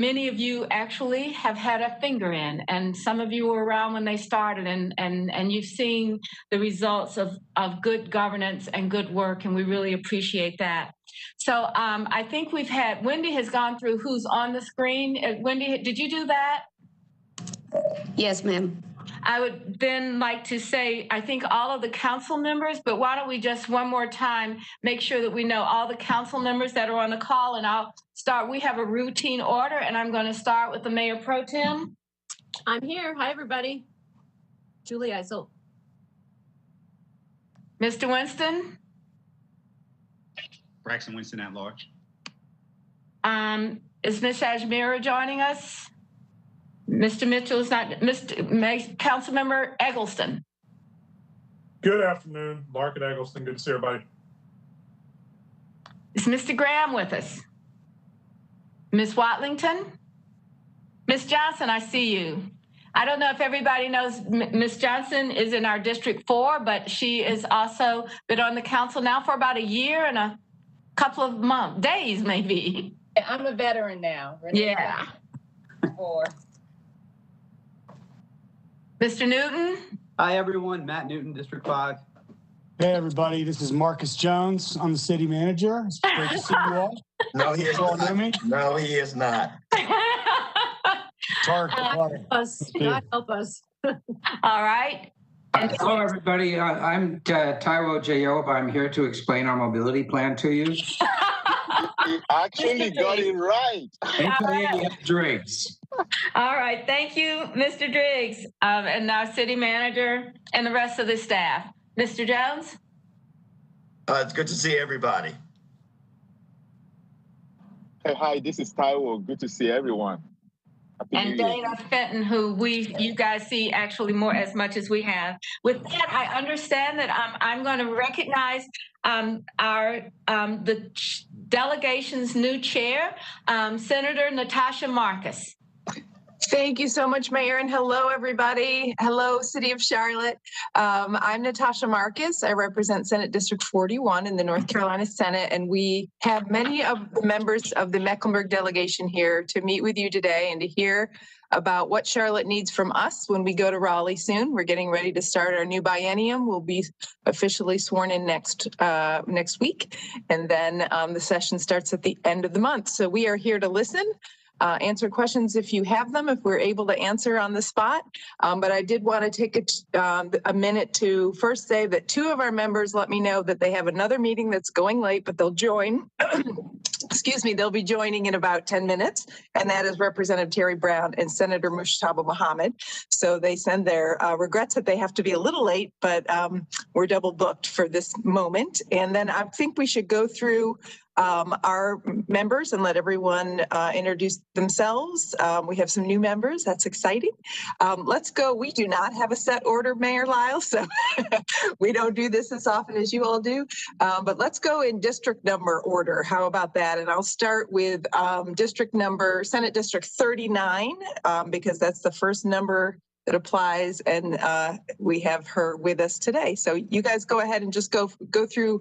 many of you actually have had a finger in, and some of you were around when they started, and you've seen the results of good governance and good work, and we really appreciate that. So I think we've had, Wendy has gone through who's on the screen. Wendy, did you do that? Yes, ma'am. I would then like to say, I think all of the council members, but why don't we just one more time make sure that we know all the council members that are on the call, and I'll start. We have a routine order, and I'm going to start with the Mayor Pro Tem. I'm here. Hi, everybody. Julie Eisel. Mr. Winston. Braxton Winston at large. Is Ms. Ajmira joining us? Mr. Mitchell is not. Councilmember Eggleston. Good afternoon, Mark and Eggleston. Good to see everybody. Is Mr. Graham with us? Ms. Watlington? Ms. Johnson, I see you. I don't know if everybody knows Ms. Johnson is in our District 4, but she is also been on the council now for about a year and a couple of days, maybe. I'm a veteran now. Yeah. 4. Mr. Newton? Hi, everyone. Matt Newton, District 5. Hey, everybody. This is Marcus Jones. I'm the city manager. It's great to see you all. No, he is not. No, he is not. God help us. All right. Hello, everybody. I'm Taiwo Jayob. I'm here to explain our mobility plan to you. You actually got it right. Driggs. All right. Thank you, Mr. Driggs, and now city manager and the rest of the staff. Mr. Jones? It's good to see everybody. Hey, hi, this is Taiwo. Good to see everyone. And Dana Fenton, who you guys see actually more as much as we have. With that, I understand that I'm going to recognize the delegation's new chair, Senator Natasha Marcus. Thank you so much, Mayor, and hello, everybody. Hello, City of Charlotte. I'm Natasha Marcus. I represent Senate District 41 in the North Carolina Senate, and we have many of the members of the Mecklenburg delegation here to meet with you today and to hear about what Charlotte needs from us when we go to Raleigh soon. We're getting ready to start our new biennium. We'll be officially sworn in next week, and then the session starts at the end of the month. So we are here to listen. Answer questions if you have them, if we're able to answer on the spot. But I did want to take a minute to first say that 2 of our members let me know that they have another meeting that's going late, but they'll join. Excuse me, they'll be joining in about 10 minutes, and that is Representative Terry Brown and Senator Mushtaba Mohammed. So they send their regrets that they have to be a little late, but we're double booked for this moment. And then I think we should go through our members and let everyone introduce themselves. We have some new members. That's exciting. Let's go. We do not have a set order, Mayor Lyle, so we don't do this as often as you all do. But let's go in district number order. How about that? And I'll start with Senate District 39, because that's the first number that applies, and we have her with us today. So you guys go ahead and just go through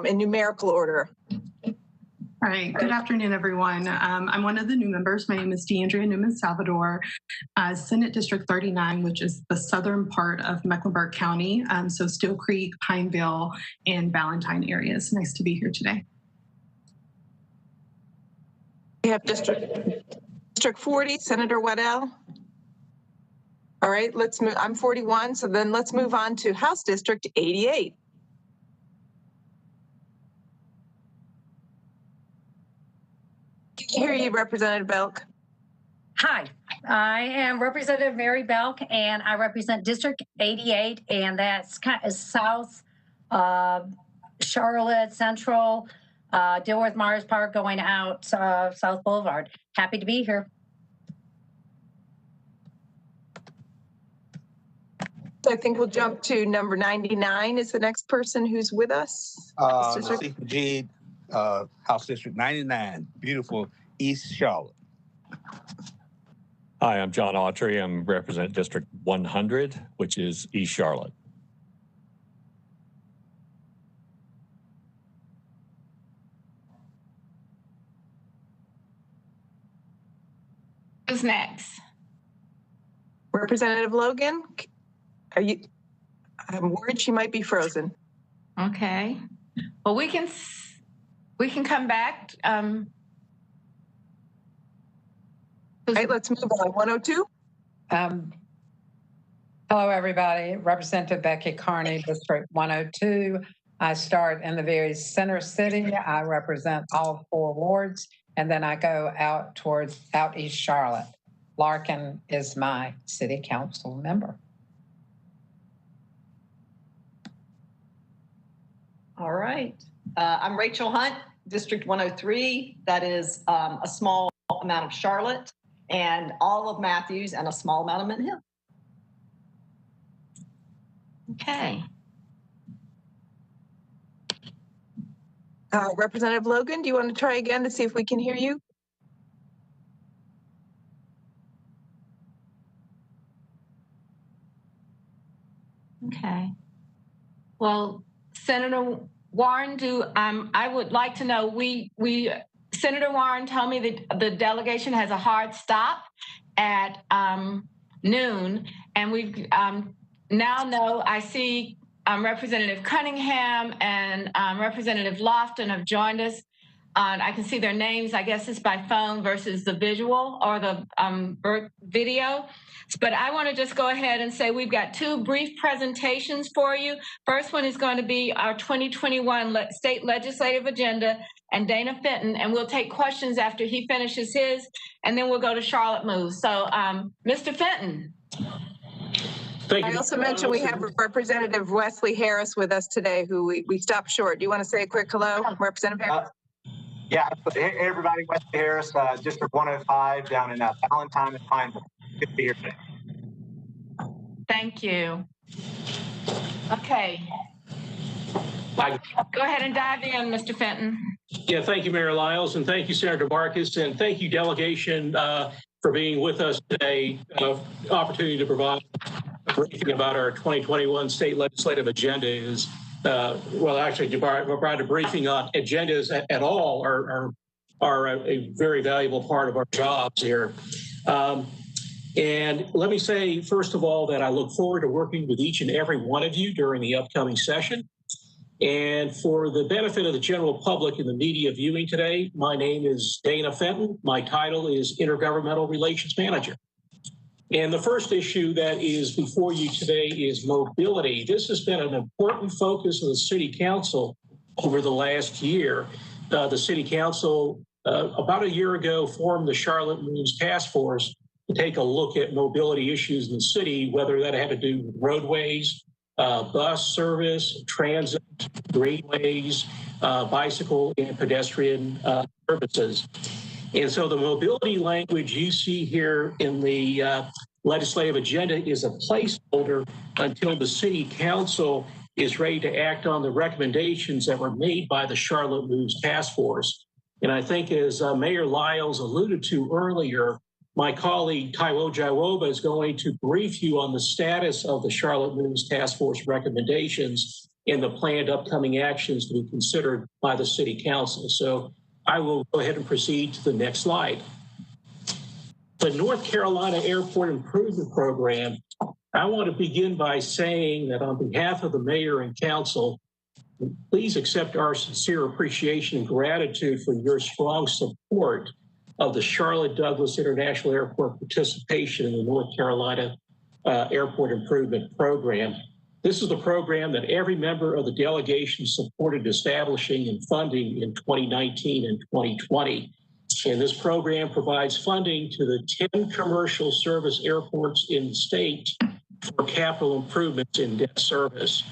in numerical order. All right. Good afternoon, everyone. I'm one of the new members. My name is DeAndrea Newman Salvador, Senate District 39, which is the southern part of Mecklenburg County. So Steel Creek, Pineville, and Valentine areas. Nice to be here today. We have District 40, Senator Waddell. All right, let's move. I'm 41, so then let's move on to House District 88. Hear you, Representative Belk. Hi, I am Representative Mary Belk, and I represent District 88, and that's kind of South Charlotte, Central, Dilworth Myers Park, going out South Boulevard. Happy to be here. I think we'll jump to number 99 is the next person who's with us. CPG, House District 99, beautiful East Charlotte. Hi, I'm John Autry. I'm represent District 100, which is East Charlotte. Who's next? Representative Logan, are you? I'm worried she might be frozen. Okay. Well, we can come back. All right, let's move on. 102. Hello, everybody. Representative Becky Carney, District 102. I start in the very center city. I represent all 4 wards, and then I go out towards out East Charlotte. Larkin is my city council member. All right. I'm Rachel Hunt, District 103. That is a small amount of Charlotte and all of Matthews and a small amount of Mint Hill. Okay. Representative Logan, do you want to try again to see if we can hear you? Okay. Well, Senator Warren, I would like to know, Senator Warren told me that the delegation has a hard stop at noon, and we now know, I see Representative Cunningham and Representative Lofton have joined us. I can see their names. I guess it's by phone versus the visual or the video. But I want to just go ahead and say we've got 2 brief presentations for you. First one is going to be our 2021 state legislative agenda and Dana Fenton, and we'll take questions after he finishes his, and then we'll go to Charlotte Moves. So Mr. Fenton. Thank you. I also mentioned we have Representative Wesley Harris with us today, who we stopped short. Do you want to say a quick hello, Representative Harris? Yeah, hey everybody, Wesley Harris, District 105 down in Valentine and Pineville. Good to be here today. Thank you. Okay. Go ahead and dive in, Mr. Fenton. Yeah, thank you, Mayor Lyles, and thank you, Senator Marcus, and thank you, delegation, for being with us today. Opportunity to provide a briefing about our 2021 state legislative agenda is, well, actually, to provide a briefing on agendas at all are a very valuable part of our jobs here. And let me say, first of all, that I look forward to working with each and every one of you during the upcoming session. And for the benefit of the general public and the media viewing today, my name is Dana Fenton. My title is Intergovernmental Relations Manager. And the first issue that is before you today is mobility. This has been an important focus of the City Council over the last year. The City Council, about a year ago, formed the Charlotte Moves Task Force to take a look at mobility issues in the city, whether that had to do with roadways, bus service, transit, greenways, bicycle and pedestrian services. And so the mobility language you see here in the legislative agenda is a placeholder until the City Council is ready to act on the recommendations that were made by the Charlotte Moves Task Force. And I think, as Mayor Lyles alluded to earlier, my colleague Taiwo Jawoba is going to brief you on the status of the Charlotte Moves Task Force recommendations and the planned upcoming actions to be considered by the City Council. So I will go ahead and proceed to the next slide. The North Carolina Airport Improvement Program, I want to begin by saying that on behalf of the mayor and council, please accept our sincere appreciation and gratitude for your strong support of the Charlotte Douglas International Airport participation in the North Carolina Airport Improvement Program. This is the program that every member of the delegation supported establishing and funding in 2019 and 2020. And this program provides funding to the 10 commercial service airports in the state for capital improvements in debt service.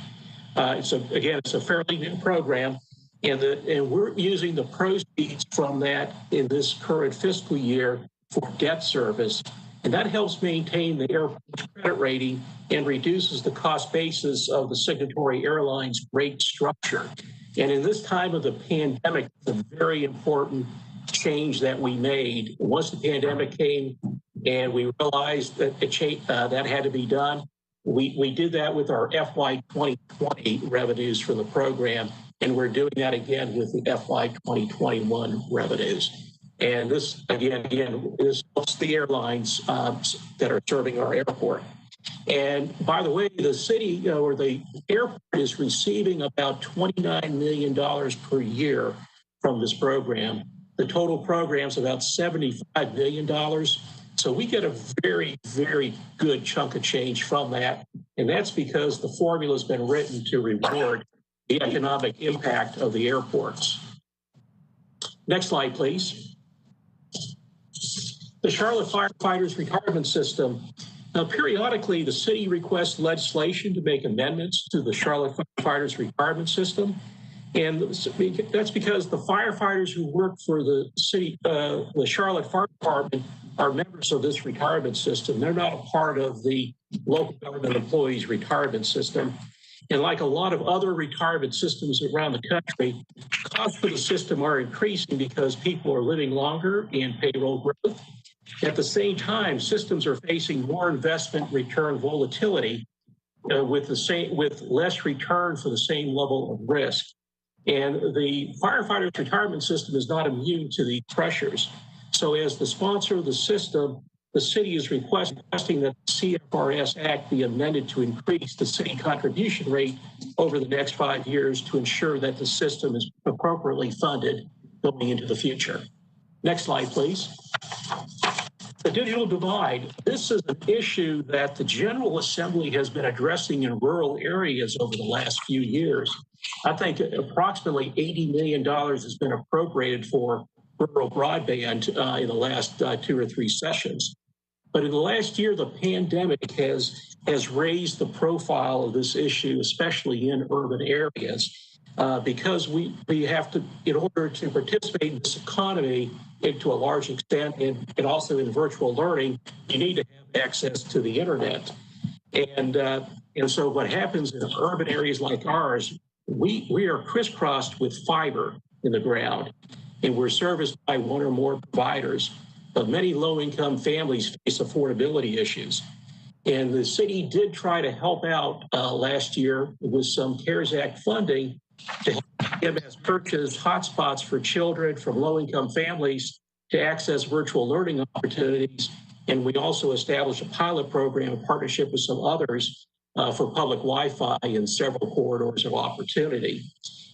It's a fairly new program. And we're using the proceeds from that in this current fiscal year for debt service. And that helps maintain the airport's credit rating and reduces the cost basis of the signatory airlines' rate structure. And in this time of the pandemic, it's a very important change that we made. Once the pandemic came and we realized that that had to be done, we did that with our FY 2020 revenues for the program. And we're doing that again with the FY 2021 revenues. And this, again, this helps the airlines that are serving our airport. And by the way, the city or the airport is receiving about $29 million per year from this program. The total program is about $75 million. So we get a very, very good chunk of change from that. And that's because the formula has been written to reward the economic impact of the airports. Next slide, please. The Charlotte Firefighters Retirement System. Now, periodically, the city requests legislation to make amendments to the Charlotte Firefighters Retirement System. And that's because the firefighters who work for the city, the Charlotte Fire Department, are members of this retirement system. They're not a part of the local government employees retirement system. And like a lot of other retirement systems around the country, costs for the system are increasing because people are living longer and payroll growth. At the same time, systems are facing more investment return volatility with less return for the same level of risk. And the firefighters retirement system is not immune to these pressures. So as the sponsor of the system, the city is requesting that the CFRS Act be amended to increase the city contribution rate over the next 5 years to ensure that the system is appropriately funded going into the future. Next slide, please. The digital divide. This is an issue that the General Assembly has been addressing in rural areas over the last few years. I think approximately $80 million has been appropriated for rural broadband in the last 2 or 3 sessions. But in the last year, the pandemic has raised the profile of this issue, especially in urban areas, because we have to, in order to participate in this economy to a large extent and also in virtual learning, you need to have access to the internet. And so what happens in urban areas like ours, we are crisscrossed with fiber in the ground, and we're serviced by one or more providers. But many low-income families face affordability issues. And the city did try to help out last year with some CARES Act funding to help CMS purchase hotspots for children from low-income families to access virtual learning opportunities. And we also established a pilot program in partnership with some others for public Wi-Fi in several corridors of opportunity.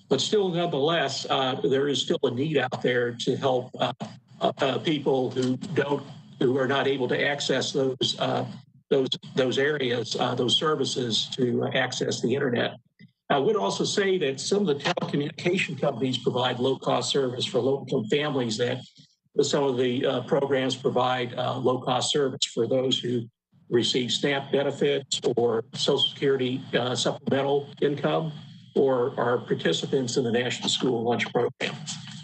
But still, nonetheless, there is still a need out there to help people who are not able to access those areas, those services to access the internet. I would also say that some of the telecommunication companies provide low-cost service for low-income families. That some of the programs provide low-cost service for those who receive SNAP benefits or Social Security supplemental income, or are participants in the National School Lunch Program.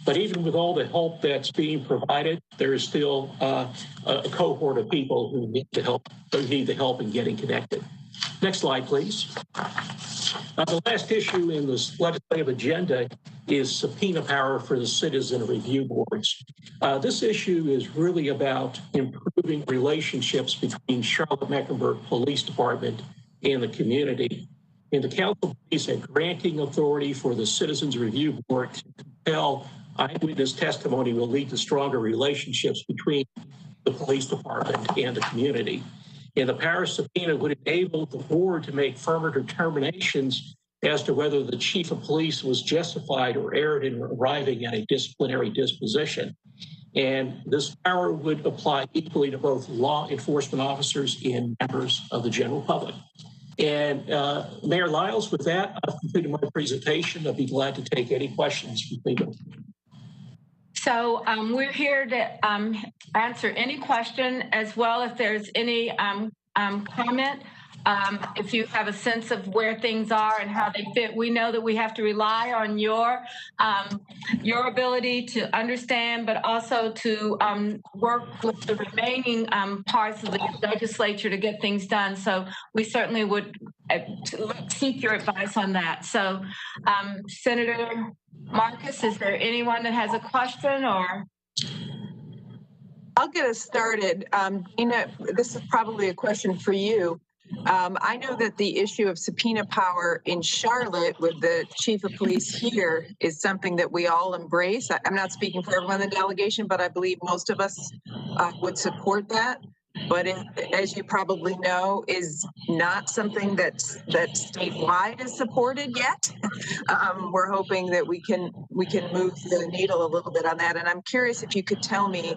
But even with all the help that's being provided, there is still a cohort of people who need the help in getting connected. Next slide, please. The last issue in this legislative agenda is subpoena power for the citizen review boards. This issue is really about improving relationships between Charlotte-Mecklenburg Police Department and the community. And the council believes that granting authority for the Citizens Review Board to compel eyewitness testimony will lead to stronger relationships between the police department and the community. And the power subpoena would enable the board to make firmer determinations as to whether the chief of police was justified or erred in arriving at a disciplinary disposition. And this power would apply equally to both law enforcement officers and members of the general public. And Mayor Lyles, with that, I've completed my presentation. I'll be glad to take any questions from people. So we're here to answer any question, as well if there's any comment. If you have a sense of where things are and how they fit, we know that we have to rely on your ability to understand, but also to work with the remaining parts of the legislature to get things done. So we certainly would seek your advice on that. So Senator Marcus, is there anyone that has a question or? I'll get us started. Dina, this is probably a question for you. I know that the issue of subpoena power in Charlotte with the chief of police here is something that we all embrace. I'm not speaking for everyone in the delegation, but I believe most of us would support that. But it, as you probably know, is not something that statewide is supported yet. We're hoping that we can move the needle a little bit on that. And I'm curious if you could tell me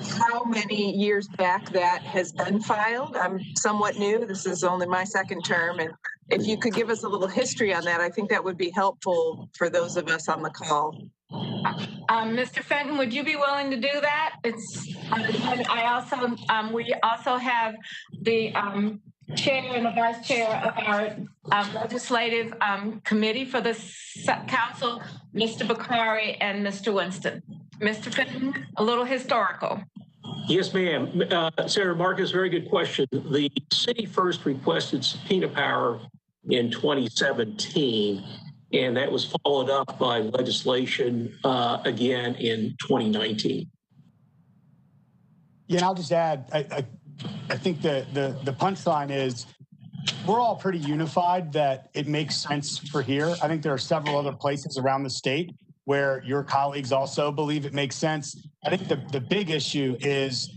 how many years back that has been filed. I'm somewhat new. This is only my second term. And if you could give us a little history on that, I think that would be helpful for those of us on the call. Mr. Fenton, would you be willing to do that? I also, we also have the chair and the vice chair of our legislative committee for the council, Mr. Bakari and Mr. Winston. Mr. Fenton, a little historical. Yes, ma'am. Senator Marcus, very good question. The city first requested subpoena power in 2017, and that was followed up by legislation again in 2019. Yeah, and I'll just add, I think the punchline is we're all pretty unified that it makes sense for here. I think there are several other places around the state where your colleagues also believe it makes sense. I think the big issue is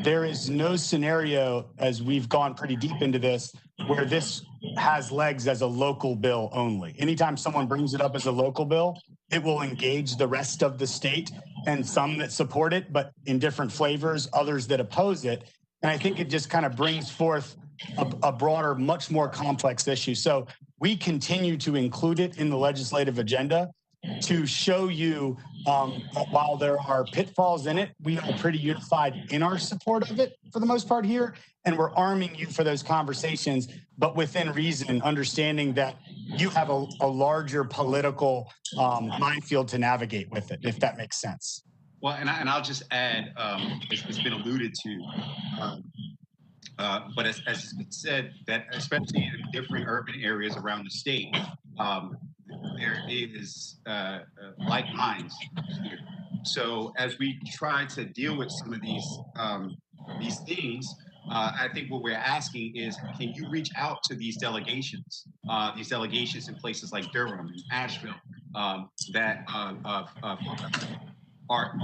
there is no scenario, as we've gone pretty deep into this, where this has legs as a local bill only. Anytime someone brings it up as a local bill, it will engage the rest of the state, and some that support it, but in different flavors, others that oppose it. And I think it just kind of brings forth a broader, much more complex issue. So we continue to include it in the legislative agenda to show you that while there are pitfalls in it, we are pretty unified in our support of it for the most part here. And we're arming you for those conversations, but within reason, understanding that you have a larger political minefield to navigate with it, if that makes sense. Well, and I'll just add, it's been alluded to, but as it's been said, that especially in different urban areas around the state, there is like minds here. So as we try to deal with some of these things, I think what we're asking is, can you reach out to these delegations in places like Durham and Asheville that are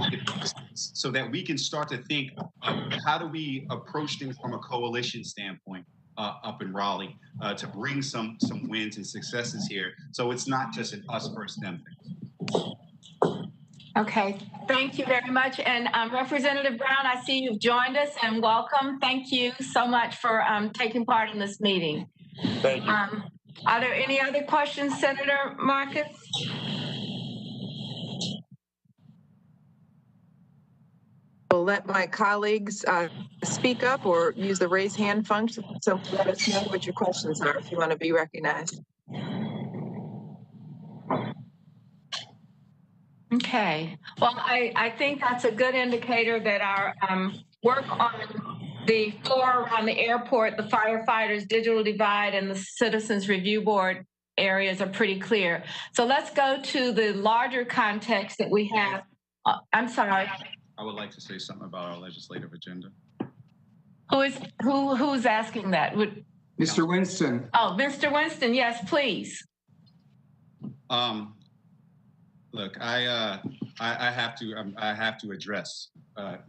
so that we can start to think of how do we approach things from a coalition standpoint up in Raleigh to bring some wins and successes here. So it's not just an us versus them thing. Okay, thank you very much. And Representative Brown, I see you've joined us, and welcome. Thank you so much for taking part in this meeting. Thank you. Are there any other questions, Senator Marcus? We'll let my colleagues speak up or use the raise hand function. So let us know what your questions are if you want to be recognized. Okay, well, I think that's a good indicator that our work on the floor around the airport, the firefighters, digital divide, and the Citizens Review Board areas are pretty clear. So let's go to the larger context that we have. I'm sorry. I would like to say something about our legislative agenda. Who's asking that? Mr. Winston. Oh, Mr. Winston, yes, please. Look, I have to address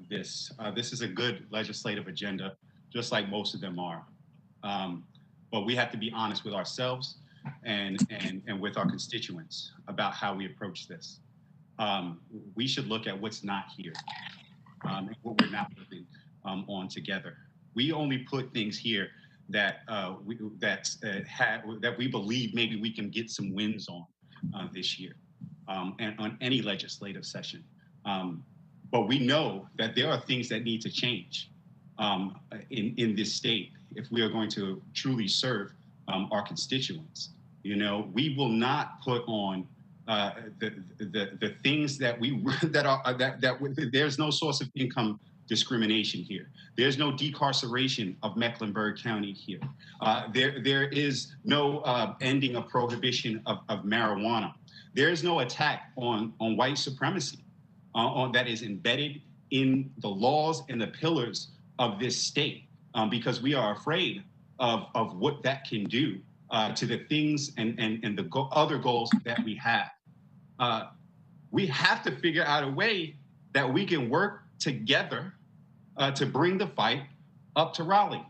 this. This is a good legislative agenda, just like most of them are. But we have to be honest with ourselves and with our constituents about how we approach this. We should look at what's not here and what we're not working on together. We only put things here that we believe maybe we can get some wins on this year. And on any legislative session. But we know that there are things that need to change in this state if we are going to truly serve our constituents. You know, we will not put on the things that there's no source of income discrimination here. There's no decarceration of Mecklenburg County here. There is no ending of prohibition of marijuana. There is no attack on white supremacy that is embedded in the laws and the pillars of this state because we are afraid of what that can do to the things and the other goals that we have. We have to figure out a way that we can work together to bring the fight up to Raleigh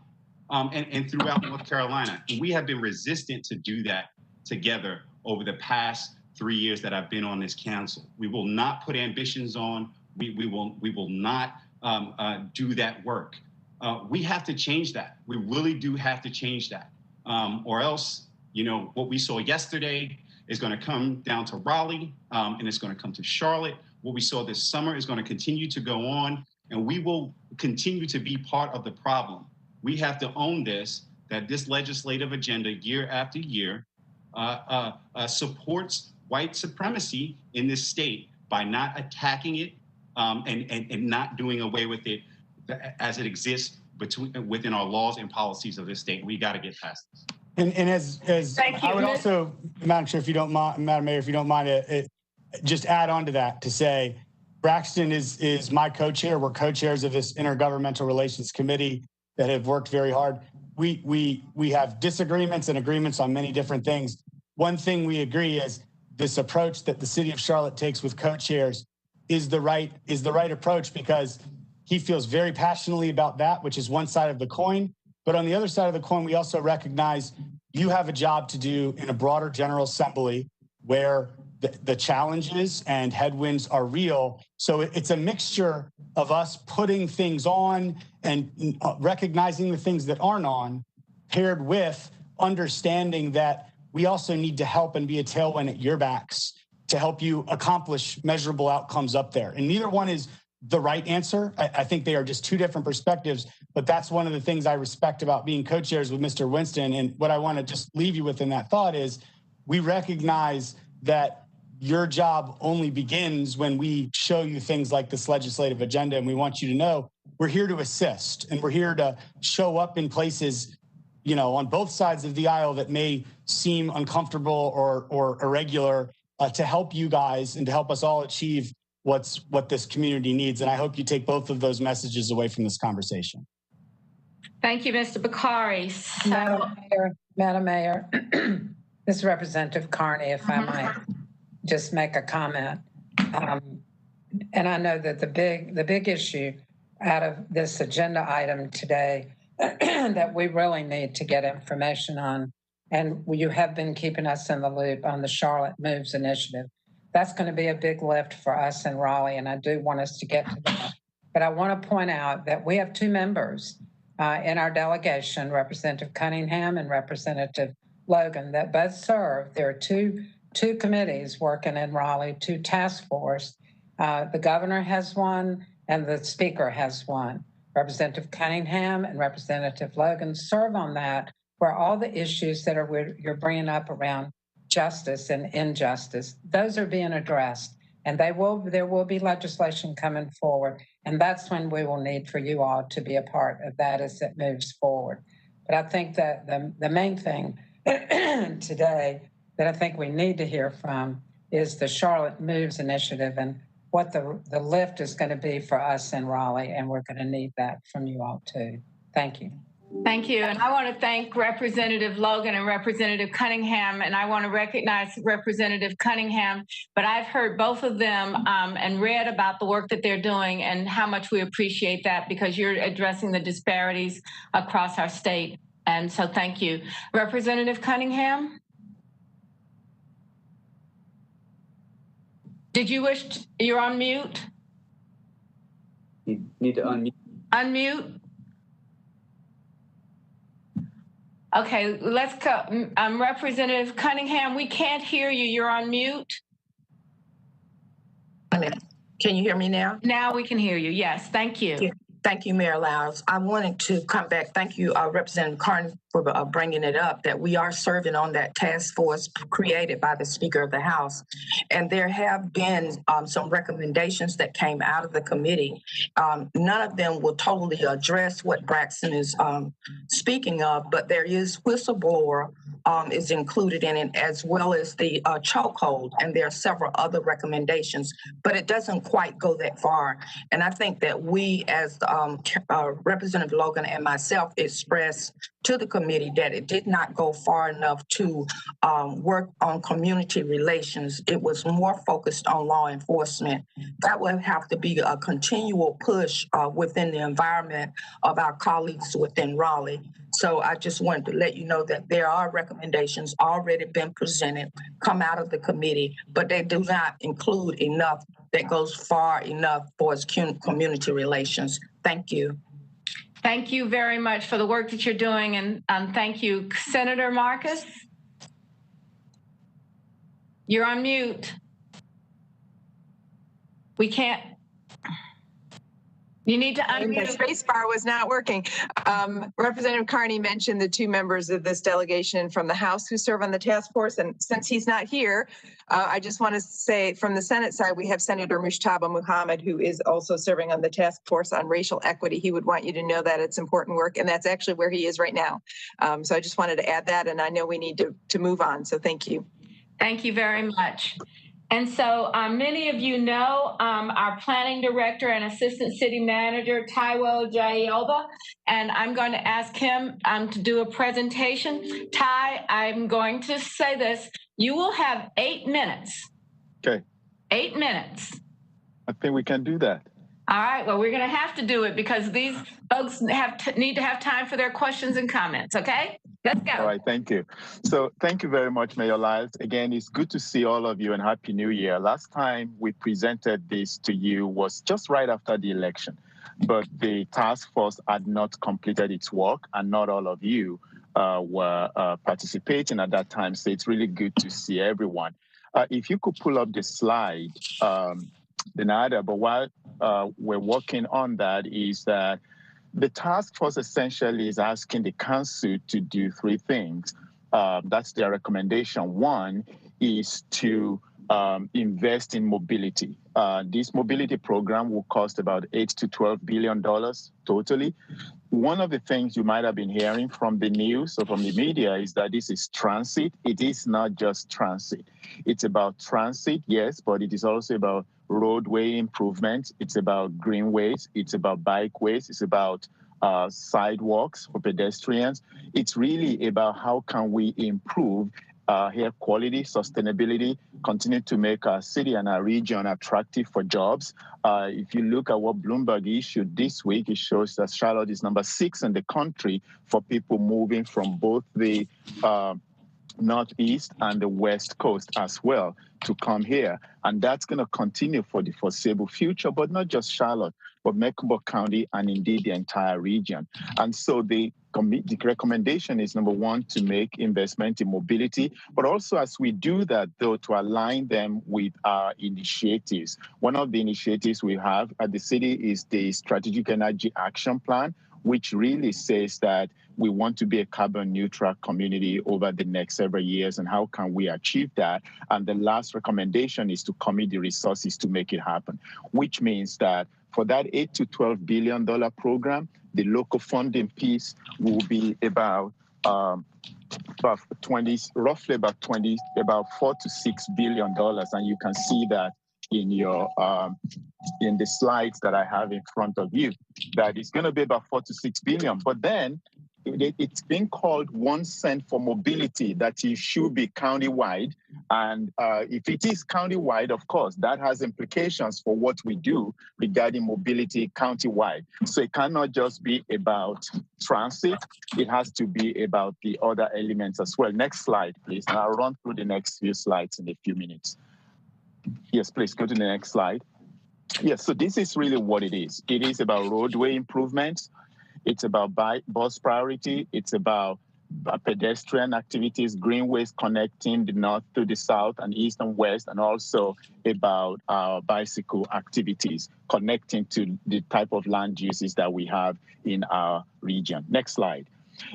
and throughout North Carolina. And we have been resistant to do that together over the past 3 years that I've been on this council. We will not put ambitions on. We will not do that work. We have to change that. We really do have to change that. Or else, you know, what we saw yesterday is going to come down to Raleigh, and it's going to come to Charlotte. What we saw this summer is going to continue to go on, and we will continue to be part of the problem. We have to own this, that this legislative agenda year after year supports white supremacy in this state by not attacking it and not doing away with it as it exists within our laws and policies of this state. We got to get past this. And as I would also, Madam Chair, if you don't mind, Madam Mayor, if you don't mind, just add on to that to say, Braxton is my co-chair. We're co-chairs of this Intergovernmental Relations Committee that have worked very hard. We have disagreements and agreements on many different things. One thing we agree is this approach that the city of Charlotte takes with co-chairs is the right approach, because he feels very passionately about that, which is one side of the coin. But on the other side of the coin, we also recognize you have a job to do in a broader General Assembly where the challenges and headwinds are real. So it's a mixture of us putting things on and recognizing the things that aren't on, paired with understanding that we also need to help and be a tailwind at your backs to help you accomplish measurable outcomes up there. And neither one is the right answer. I think they are just two different perspectives, but that's one of the things I respect about being co-chairs with Mr. Winston. And what I want to just leave you with in that thought is we recognize that your job only begins when we show you things like this legislative agenda. And we want you to know we're here to assist, and we're here to show up in places, you know, on both sides of the aisle that may seem uncomfortable or irregular, to help you guys and to help us all achieve what this community needs. And I hope you take both of those messages away from this conversation. Thank you, Mr. Bakari. Madam Mayor, this is Representative Carney, if I might just make a comment. And I know that the big issue out of this agenda item today that we really need to get information on, and you have been keeping us in the loop on the Charlotte Moves initiative. That's going to be a big lift for us in Raleigh, and I do want us to get to that. But I want to point out that we have two members in our delegation, Representative Cunningham and Representative Logan, that both serve. There are two committees working in Raleigh, two task force. The governor has one, and the speaker has one. Representative Cunningham and Representative Logan serve on that, where all the issues that you're bringing up around justice and injustice, those are being addressed, and there will be legislation coming forward, and that's when we will need for you all to be a part of that as it moves forward. But I think that the main thing today that I think we need to hear from is the Charlotte Moves initiative and what the lift is going to be for us in Raleigh, and we're going to need that from you all too. Thank you. Thank you. And I want to thank Representative Logan and Representative Cunningham, and I want to recognize Representative Cunningham, but I've heard both of them and read about the work that they're doing and how much we appreciate that, because you're addressing the disparities across our state. And so thank you. Representative Cunningham? Did you wish to, you're on mute? You need to unmute. Unmute. Okay, let's go. Representative Cunningham, we can't hear you. You're on mute. Can you hear me now? Now we can hear you. Yes, thank you. Thank you, Mayor Lyles. I wanted to come back. Thank you, Representative Carney, for bringing it up, that we are serving on that task force created by the Speaker of the House. And there have been some recommendations that came out of the committee. None of them will totally address what Braxton is speaking of, but there is whistleblower is included in it, as well as the chokehold. And there are several other recommendations, but it doesn't quite go that far. And I think that we, as Representative Logan and myself, expressed to the committee that it did not go far enough to work on community relations. It was more focused on law enforcement. That would have to be a continual push within the environment of our colleagues within Raleigh. So I just wanted to let you know that there are recommendations already been presented, come out of the committee, but they do not include enough that goes far enough for its community relations. Thank you. Thank you very much for the work that you're doing, and thank you. Senator Marcus, you're on mute. We can't. You need to unmute. The space bar was not working. Representative Carney mentioned the two members of this delegation from the House who serve on the task force. And since he's not here, I just want to say from the Senate side, we have Senator Mushtaba Muhammad, who is also serving on the task force on racial equity. He would want you to know that it's important work, and that's actually where he is right now. So I just wanted to add that, and I know we need to move on. So thank you. Thank you very much. And so many of you know our planning director and assistant city manager, Taiwo Jayoba, and I'm going to ask him to do a presentation. Ty, I'm going to say this. You will have 8 minutes. Okay. 8 minutes. I think we can do that. All right. Well, we're going to have to do it because these folks need to have time for their questions and comments. Okay? Let's go. All right. Thank you. So thank you very much, Mayor Lyles. Again, it's good to see all of you and Happy New Year. Last time we presented this to you was just right after the election, but the task force had not completed its work and not all of you were participating at that time. So it's really good to see everyone. If you could pull up the slide, Denada, but while we're working on that is that the task force essentially is asking the council to do 3 things. That's their recommendation. One is to invest in mobility. This mobility program will cost about $8 to $12 billion totally. One of the things you might have been hearing from the news or from the media is that this is transit. It is not just transit. It's about transit, yes, but it is also about roadway improvements. It's about greenways. It's about bikeways. It's about sidewalks for pedestrians. It's really about how can we improve air quality, sustainability, continue to make our city and our region attractive for jobs. If you look at what Bloomberg issued this week, it shows that Charlotte is number 6 in the country for people moving from both the Northeast and the West Coast as well to come here. And that's going to continue for the foreseeable future, but not just Charlotte, but Mecklenburg County and indeed the entire region. And so the recommendation is, number 1, to make investment in mobility, but also as we do that, though, to align them with our initiatives. One of the initiatives we have at the city is the Strategic Energy Action Plan, which really says that we want to be a carbon neutral community over the next several years, and how can we achieve that? And the last recommendation is to commit the resources to make it happen, which means that for that $8 to $12 billion program, the local funding piece will be about roughly about $4 to $6 billion, and you can see that in your in the slides that I have in front of you, that it's going to be about $4 to $6 billion. But then it's been called 1 cent for mobility, that it should be countywide. And if it is countywide, of course, that has implications for what we do regarding mobility countywide. So it cannot just be about transit. It has to be about the other elements as well. Next slide, please. And I'll run through the next few slides in a few minutes. Yes, please go to the next slide. Yes, so this is really what it is. It is about roadway improvements. It's about bus priority. It's about pedestrian activities, greenways connecting the north to the south and east and west, and also about bicycle activities connecting to the type of land uses that we have in our region. Next slide.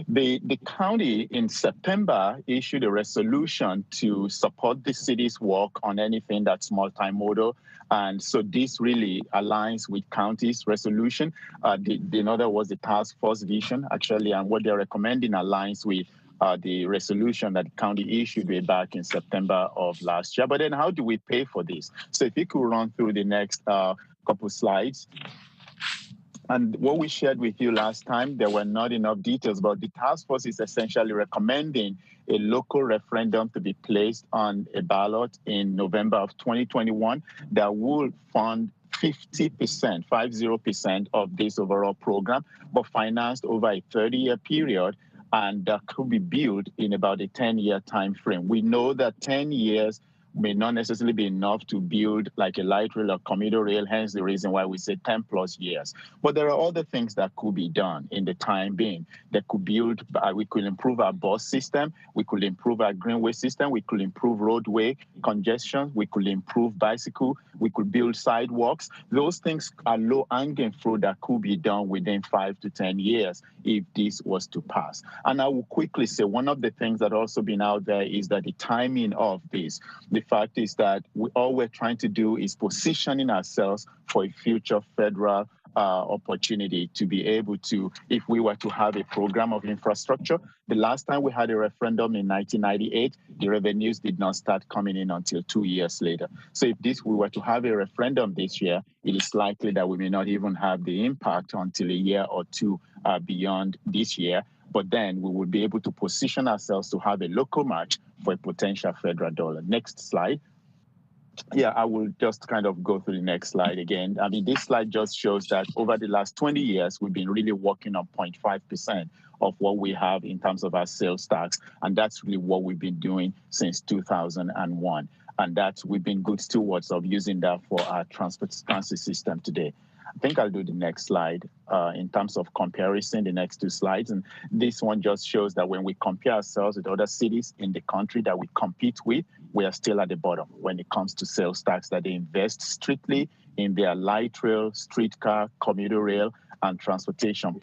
The county in September issued a resolution to support the city's work on anything that's multimodal. And so this really aligns with county's resolution. The other was the task force vision, actually, and what they're recommending aligns with the resolution that the county issued way back in September of last year. But then how do we pay for this? So if you could run through the next couple slides. And what we shared with you last time, there were not enough details, but the task force is essentially recommending a local referendum to be placed on a ballot in November of 2021 that will fund 50% of this overall program, but financed over a 30-year period, and that could be built in about a 10-year time frame. We know that 10 years may not necessarily be enough to build like a light rail or commuter rail, hence the reason why we say 10 plus years. But there are other things that could be done in the time being. That could build, we could improve our bus system, we could improve our greenway system, we could improve roadway congestion, we could improve bicycle, we could build sidewalks. Those things are low-hanging fruit that could be done within 5 to 10 years if this was to pass. And I will quickly say one of the things that also been out there is that the timing of this, the fact is that all we're trying to do is positioning ourselves for a future federal opportunity to be able to, if we were to have a program of infrastructure. The last time we had a referendum in 1998, the revenues did not start coming in until 2 years later. So if we were to have a referendum this year, it is likely that we may not even have the impact until a year or two beyond this year. But then we will be able to position ourselves to have a local match for a potential federal dollar. Next slide. Yeah, I will just kind of go through the next slide again. I mean, this slide just shows that over the last 20 years, we've been really working on 0.5% of what we have in terms of our sales tax. And that's really what we've been doing since 2001. And we've been good stewards of using that for our transit system today. I think I'll do the next slide in terms of comparison, the next two slides. And this one just shows that when we compare ourselves with other cities in the country that we compete with, we are still at the bottom when it comes to sales tax, that they invest strictly in their light rail, streetcar, commuter rail, and transportation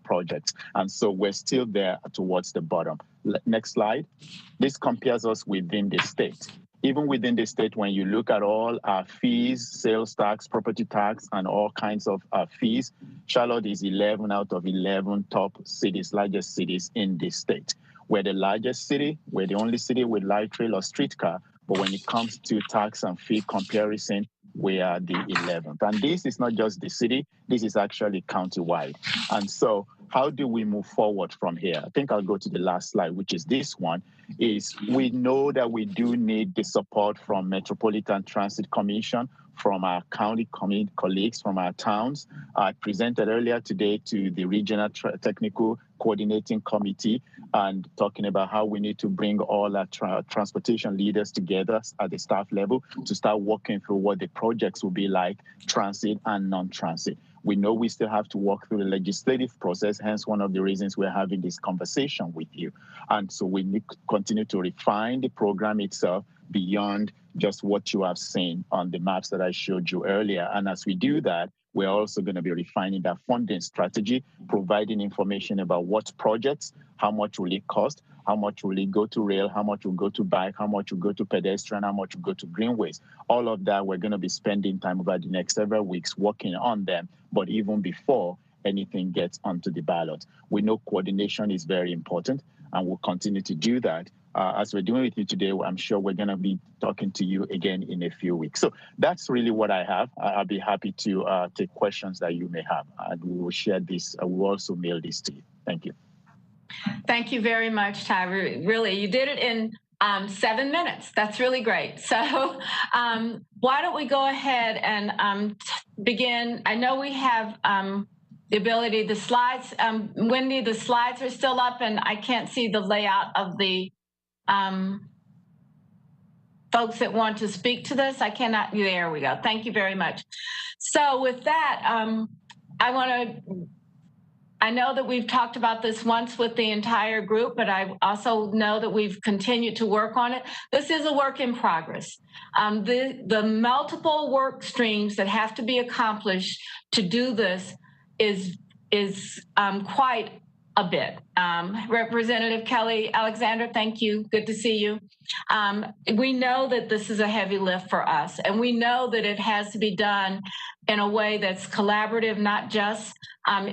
projects. And so we're still there towards the bottom. Next slide. This compares us within the state. Even within the state, when you look at all our fees, sales tax, property tax, and all kinds of fees, Charlotte is 11 out of 11 top cities, largest cities in this state. We're the largest city, we're the only city with light rail or streetcar, but when it comes to tax and fee comparison, we are the 11th. And this is not just the city, this is actually countywide. And so how do we move forward from here? I think I'll go to the last slide, which is this one, is we know that we do need the support from Metropolitan Transit Commission, from our county colleagues, from our towns. I presented earlier today to the Regional Technical Coordinating Committee and talking about how we need to bring all our transportation leaders together at the staff level to start working through what the projects will be like, transit and non-transit. We know we still have to walk through the legislative process, hence one of the reasons we're having this conversation with you. And so we need to continue to refine the program itself beyond just what you have seen on the maps that I showed you earlier. And as we do that, we're also going to be refining that funding strategy, providing information about what projects, how much will it cost, how much will it go to rail, how much will go to bike, how much will go to pedestrian, how much will go to greenways. All of that, we're going to be spending time over the next several weeks working on them, but even before anything gets onto the ballot. We know coordination is very important, and we'll continue to do that. As we're doing with you today, I'm sure we're going to be talking to you again in a few weeks. So that's really what I have. I'll be happy to take questions that you may have, and we will share this. I will also mail this to you. Thank you. Thank you very much, Ty. Really, you did it in 7 minutes. That's really great. So why don't we go ahead and begin? I know we have the ability, the slides, Wendy, the slides are still up, and I can't see the layout of the folks that want to speak to this. I cannot, there we go. Thank you very much. So with that, I know that we've talked about this once with the entire group, but I also know that we've continued to work on it. This is a work in progress. The multiple work streams that have to be accomplished to do this is quite a bit. Representative Kelly Alexander, thank you. Good to see you. We know that this is a heavy lift for us, and we know that it has to be done in a way that's collaborative, not just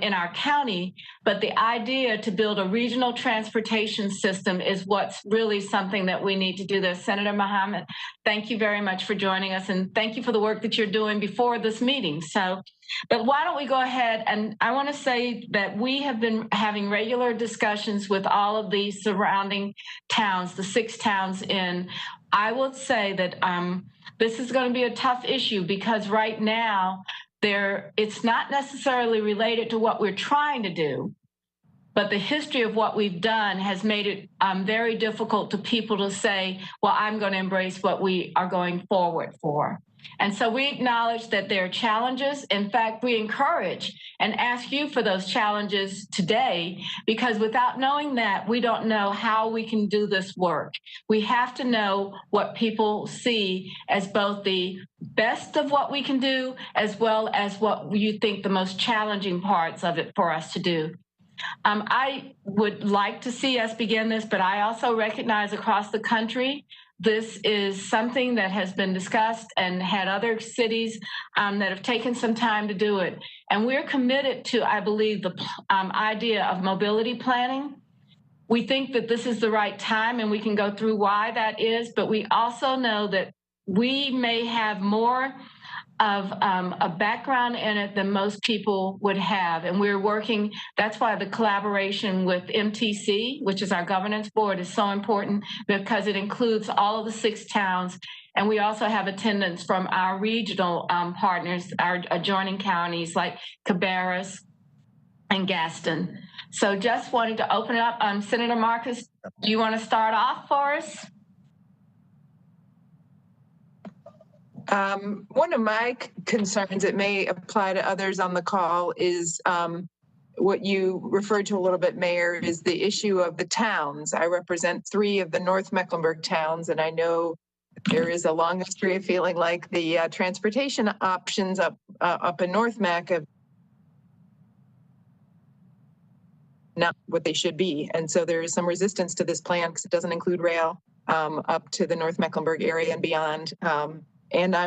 in our county, but the idea to build a regional transportation system is what's really something that we need to do there. Senator Muhammad, thank you very much for joining us, and thank you for the work that you're doing before this meeting. So, but why don't we go ahead, and I want to say that we have been having regular discussions with all of the surrounding towns, the 6 towns in. I would say that this is going to be a tough issue because right now it's not necessarily related to what we're trying to do, but the history of what we've done has made it very difficult to people to say, well, I'm going to embrace what we are going forward for. And so we acknowledge that there are challenges. In fact, we encourage and ask you for those challenges today, because without knowing that, we don't know how we can do this work. We have to know what people see as both the best of what we can do, as well as what you think the most challenging parts of it for us to do. I would like to see us begin this, but I also recognize across the country, this is something that has been discussed and had other cities that have taken some time to do it. And we're committed to, I believe, the idea of mobility planning. We think that this is the right time, and we can go through why that is, but we also know that we may have more of a background in it than most people would have. And we're working, that's why the collaboration with MTC, which is our governance board, is so important, because it includes all of the 6 towns. And we also have attendance from our regional partners, our adjoining counties like Cabarrus and Gaston. So just wanted to open it up. Senator Marcus, do you want to start off for us? One of my concerns, it may apply to others on the call, is what you referred to a little bit, Mayor, is the issue of the towns. I represent 3 of the North Mecklenburg towns, and I know there is a long history of feeling like the transportation options up in North Mac have not what they should be. And so there is some resistance to this plan because it doesn't include rail up to the North Mecklenburg area and beyond. And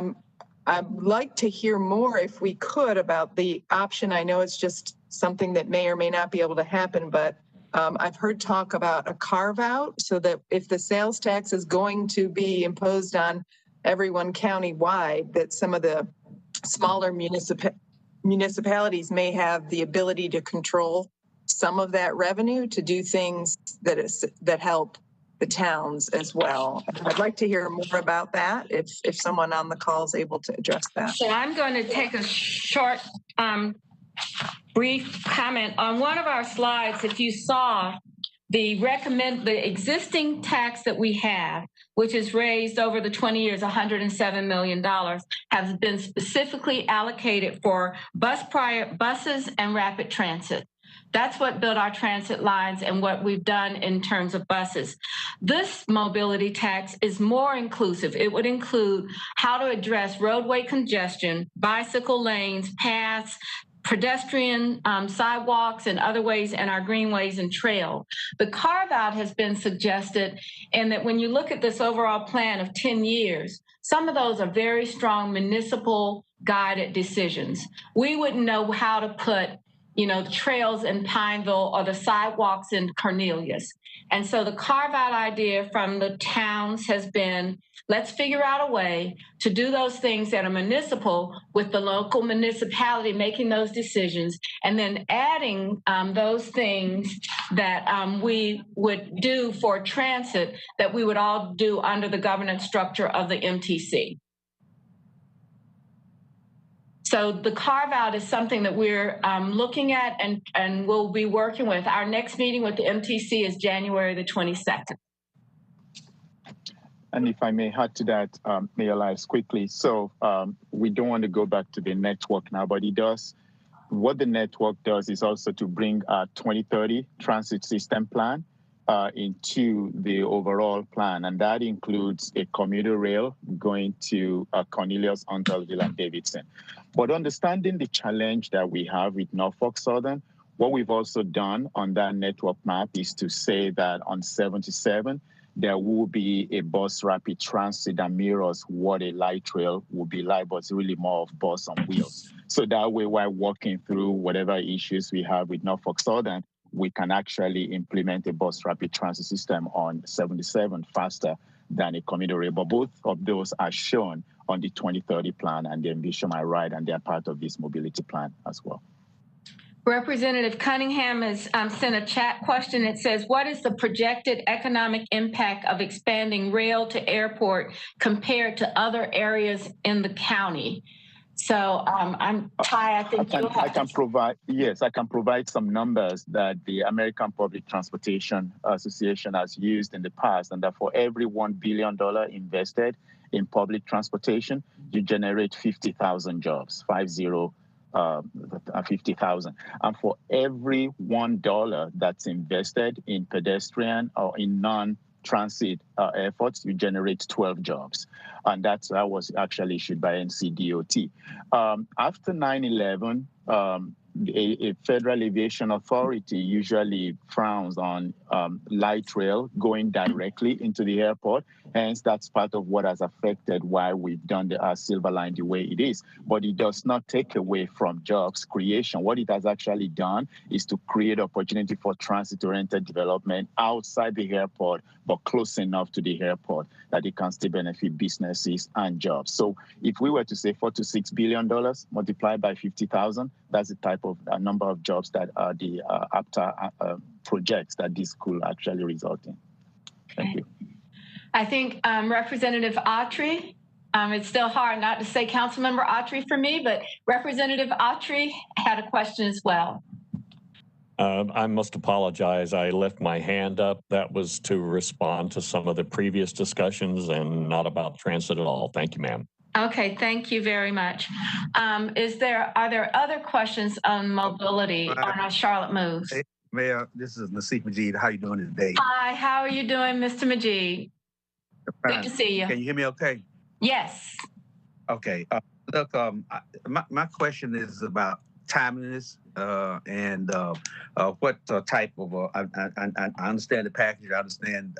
I'd like to hear more, if we could, about the option. I know it's just something that may or may not be able to happen, but I've heard talk about a carve out so that if the sales tax is going to be imposed on everyone countywide, that some of the smaller municipalities may have the ability to control some of that revenue to do things that help the towns as well. I'd like to hear more about that if someone on the call is able to address that. So I'm going to take a short, brief comment. On one of our slides, if you saw the existing tax that we have, which is raised over the 20 years, $107 million, has been specifically allocated for buses and rapid transit. That's what built our transit lines and what we've done in terms of buses. This mobility tax is more inclusive. It would include how to address roadway congestion, bicycle lanes, paths, pedestrian sidewalks, and other ways in our greenways and trail. The carve out has been suggested, and that when you look at this overall plan of 10 years, some of those are very strong municipal guided decisions. We wouldn't know how to put the trails in Pineville or the sidewalks in Cornelius. And so the carve out idea from the towns has been, let's figure out a way to do those things that are municipal with the local municipality making those decisions, and then adding those things that we would do for transit that we would all do under the governance structure of the MTC. So the carve out is something that we're looking at and we'll be working with. Our next meeting with the MTC is January the 22nd. And if I may add to that, Mayor Lyles, quickly. So we don't want to go back to the network now, but it does. What the network does is also to bring a 2030 transit system plan into the overall plan. And that includes a commuter rail going to Cornelius, Huntersville, and Davidson. But understanding the challenge that we have with Norfolk Southern, what we've also done on that network map is to say that on 77, there will be a bus rapid transit that mirrors what a light rail will be like, but it's really more of bus on wheels. So that way, while working through whatever issues we have with Norfolk Southern, we can actually implement a bus rapid transit system on 77 faster than a commuter rail. But both of those are shown on the 2030 plan and the Envision My Ride, and they're part of this mobility plan as well. Representative Cunningham has sent a chat question. It says, what is the projected economic impact of expanding rail to airport compared to other areas in the county? So Ty, I think I can provide some numbers that the American Public Transportation Association has used in the past, and that for every $1 billion invested in public transportation, you generate 50,000 jobs, 50,000. And for every $1 that's invested in pedestrian or in non-transit efforts, you generate 12 jobs. And that was actually issued by NCDOT. After 9/11, a federal aviation authority usually frowns on light rail going directly into the airport. Hence, that's part of what has affected why we've done the Silver Line the way it is. But it does not take away from jobs creation. What it has actually done is to create opportunity for transit-oriented development outside the airport, but close enough to the airport that it can still benefit businesses and jobs. So if we were to say $4 to $6 billion multiplied by 50,000, that's the type of number of jobs that the APTA projects that this could actually result in. Thank you. I think Representative Autry, it's still hard not to say Councilmember Autry for me, but Representative Autry had a question as well. I must apologize. I left my hand up. That was to respond to some of the previous discussions and not about transit at all. Thank you, ma'am. Okay, thank you very much. Are there other questions on mobility on our Charlotte Moves? Hey, Mayor, this is Nasif Majid. How are you doing today? Hi, how are you doing, Mr. Majid? Good to see you. Can you hear me okay? Yes. Okay. Look, my question is about timeliness and what type of, I understand the package, I understand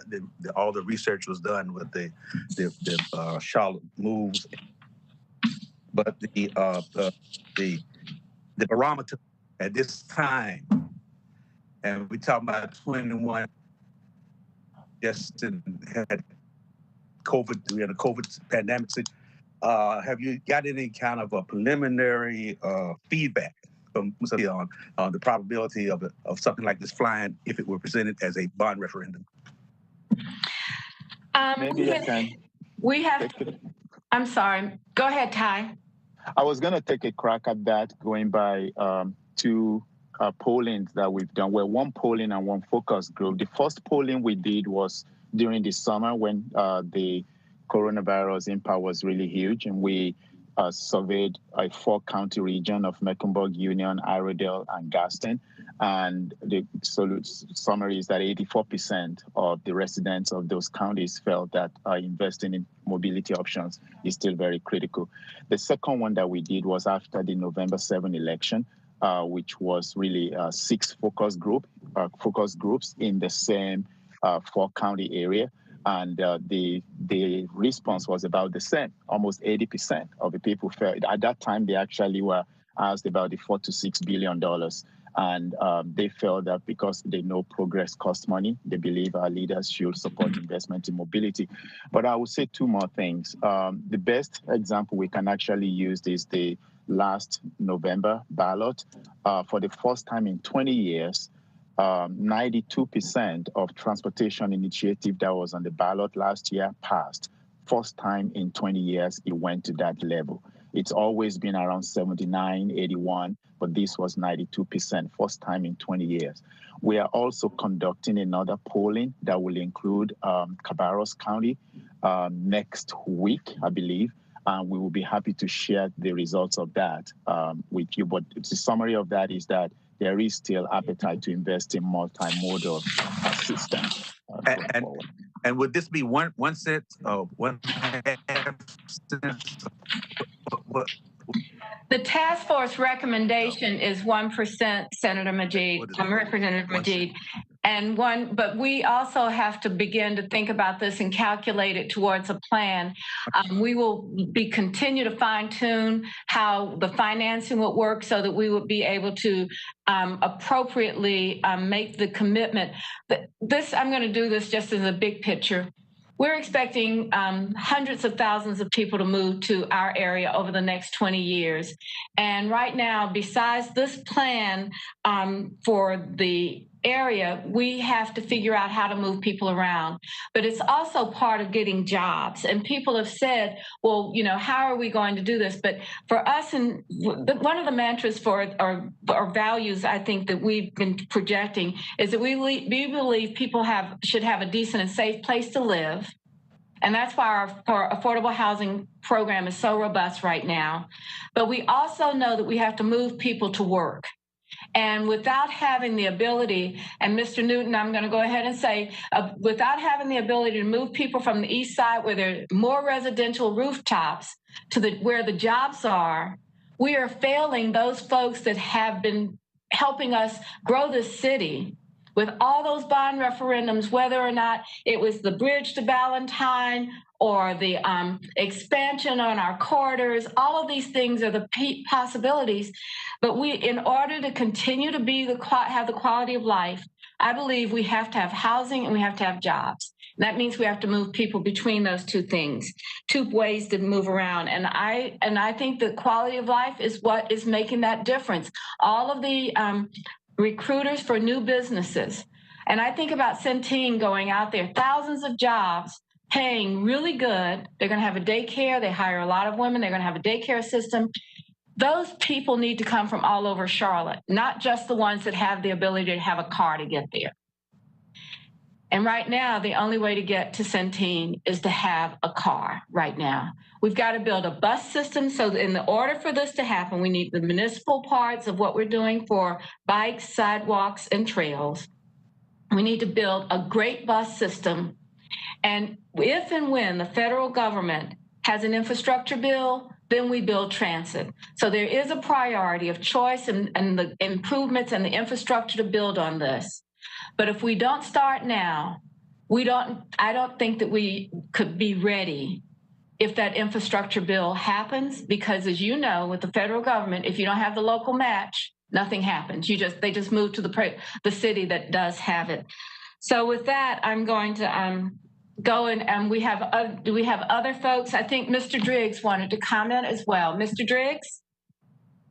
all the research was done with the Charlotte Moves, but the barometer at this time, and we talk about 21, just had COVID, we had a COVID pandemic. Have you got any kind of a preliminary feedback from on the probability of something like this flying if it were presented as a bond referendum? Maybe I can. I'm sorry. Go ahead, Ty. I was going to take a crack at that, going by two pollings that we've done. Well, one polling and one focus group. The first polling we did was during the summer when the coronavirus impact was really huge, and we surveyed a 4-county region of Mecklenburg, Union, Iredell, and Gaston. And the summary is that 84% of the residents of those counties felt that investing in mobility options is still very critical. The second one that we did was after the November 7 election, which was really 6 focus groups in the same 4-county area. And the response was about the same. Almost 80% of the people felt at that time they actually were asked about the $4 to $6 billion, and they felt that because they know progress costs money, they believe our leaders should support investment in mobility. But I would say 2 more things. The best example we can actually use is the last November ballot. For the first time in 20 years. 92% of transportation initiative that was on the ballot last year passed. First time in 20 years it went to that level. It's always been around 79, 81, but this was 92%, first time in 20 years. We are also conducting another polling that will include Cabarrus County next week, I believe. And we will be happy to share the results of that with you. But the summary of that is that there is still appetite to invest in multimodal systems. And would this be one cent or 1.5 cents? The task force recommendation is 1%, Senator Majid, Representative Majid. But we also have to begin to think about this and calculate it towards a plan. We will continue to fine tune how the financing would work so that we would be able to appropriately make the commitment. I'm going to do this just as a big picture. We're expecting hundreds of thousands of people to move to our area over the next 20 years. And right now, besides this plan for the area, we have to figure out how to move people around. But it's also part of getting jobs. And people have said, well, how are we going to do this? But for us, and one of the mantras for our values, I think that we've been projecting is that we believe people should have a decent and safe place to live. And that's why our affordable housing program is so robust right now. But we also know that we have to move people to work. And without having the ability, and Mr. Newton, I'm going to go ahead and say, without having the ability to move people from the east side where there are more residential rooftops to where the jobs are, we are failing those folks that have been helping us grow this city. With all those bond referendums, whether or not it was the bridge to Ballantyne or the expansion on our corridors, all of these things are the possibilities. But in order to continue to have the quality of life, I believe we have to have housing and we have to have jobs. And that means we have to move people between those two things, two ways to move around. And I think the quality of life is what is making that difference. All of the recruiters for new businesses. And I think about Centene going out there, thousands of jobs, paying really good. They're going to have a daycare. They hire a lot of women. They're going to have a daycare system. Those people need to come from all over Charlotte, not just the ones that have the ability to have a car to get there. And right now, the only way to get to Centene is to have a car right now. We've got to build a bus system. So in the order for this to happen, we need the municipal parts of what we're doing for bikes, sidewalks, and trails. We need to build a great bus system. And if and when the federal government has an infrastructure bill, then we build transit. So there is a priority of choice and the improvements and the infrastructure to build on this. But if we don't start now, I don't think that we could be ready if that infrastructure bill happens, because as you know, with the federal government, if you don't have the local match, nothing happens. They just move to the city that does have it. So with that, I'm going to go and do we have other folks? I think Mr. Driggs wanted to comment as well. Mr. Driggs?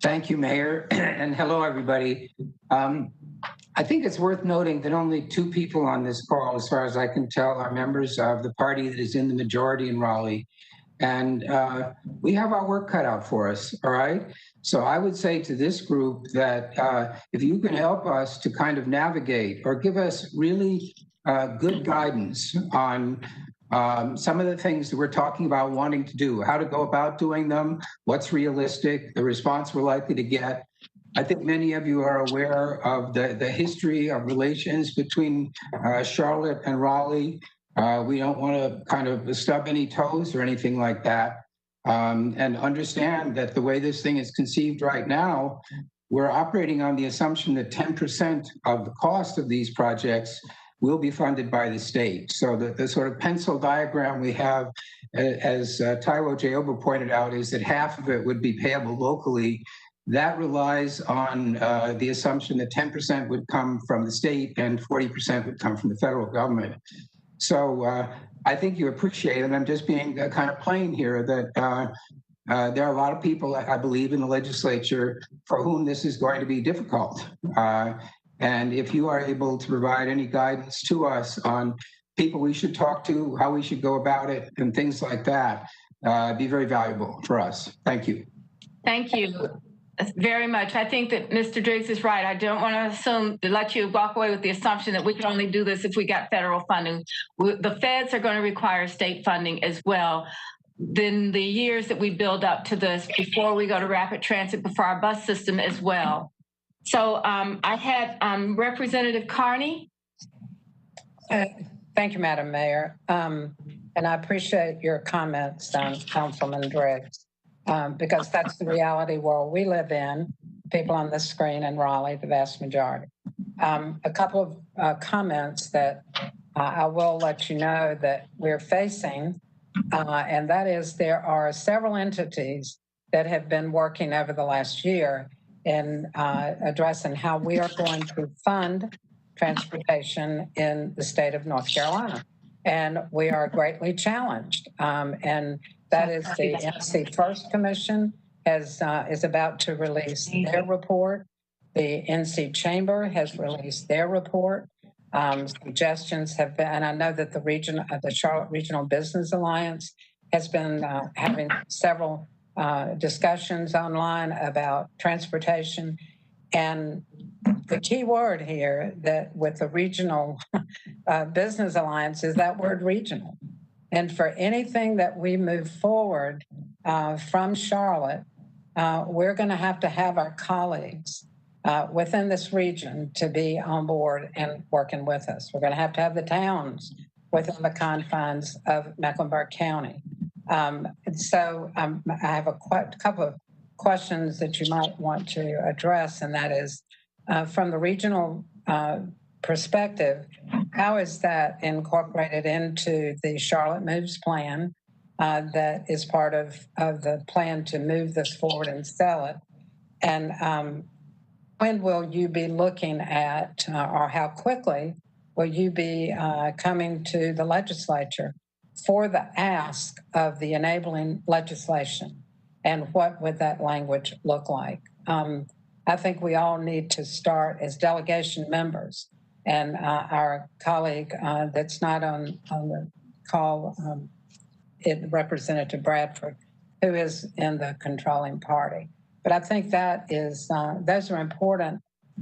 Thank you, Mayor, and hello, everybody. I think it's worth noting that only 2 people on this call, as far as I can tell, are members of the party that is in the majority in Raleigh. And we have our work cut out for us, all right? So I would say to this group that if you can help us to kind of navigate or give us really good guidance on some of the things that we're talking about wanting to do, how to go about doing them, what's realistic, the response we're likely to get. I think many of you are aware of the history of relations between Charlotte and Raleigh. We don't want to kind of stub any toes or anything like that, and understand that the way this thing is conceived right now, we're operating on the assumption that 10% of the cost of these projects will be funded by the state. So the sort of pencil diagram we have, as Taiwo Jayoba pointed out, is that half of it would be payable locally. That relies on the assumption that 10% would come from the state and 40% would come from the federal government. So I think you appreciate, and I'm just being kind of plain here, that there are a lot of people, I believe, in the legislature for whom this is going to be difficult. And if you are able to provide any guidance to us on people we should talk to, how we should go about it, and things like that, be very valuable for us. Thank you. Thank you very much. I think that Mr. Driggs is right. I don't want to let you walk away with the assumption that we can only do this if we got federal funding. The feds are going to require state funding as well. Then the years that we build up to this before we go to rapid transit, before our bus system as well. So I had Representative Carney. Thank you, Madam Mayor. And I appreciate your comments, Councilman Driggs, because that's the reality world we live in, people on the screen in Raleigh, the vast majority. a couple of comments that I will let you know that we're facing, and that is there are several entities that have been working over the last year in addressing how we are going to fund transportation in the state of North Carolina. And we are greatly challenged. And that is the NC First Commission is about to release their report. The NC Chamber has released their report. Suggestions have been, and I know that the Charlotte Regional Business Alliance has been having several discussions online about transportation. And the key word here that with the Regional Business Alliance is that word regional. And for anything that we move forward from Charlotte, we're going to have our colleagues within this region to be on board and working with us. We're going to have the towns within the confines of Mecklenburg County. So I have a couple of questions that you might want to address, and that is from the regional perspective, how is that incorporated into the Charlotte Moves plan that is part of the plan to move this forward and sell it? And when will you be looking at, or how quickly will you be coming to the legislature for the ask of the enabling legislation? And what would that language look like? I think we all need to start as delegation members. And our colleague that's not on the call, Representative Bradford, who is in the controlling party. But I think that is, those are important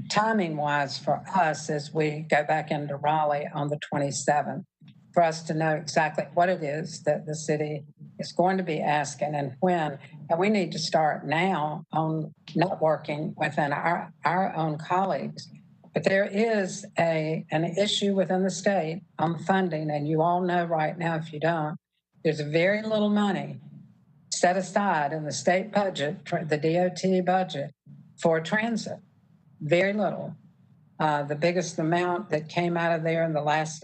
timing-wise for us as we go back into Raleigh on the 27th, for us to know exactly what it is that the city is going to be asking and when. And we need to start now on networking within our own colleagues. But there is an issue within the state on funding, and you all know right now, if you don't, there's very little money set aside in the state budget, the DOT budget, for transit. Very little. The biggest amount that came out of there in the last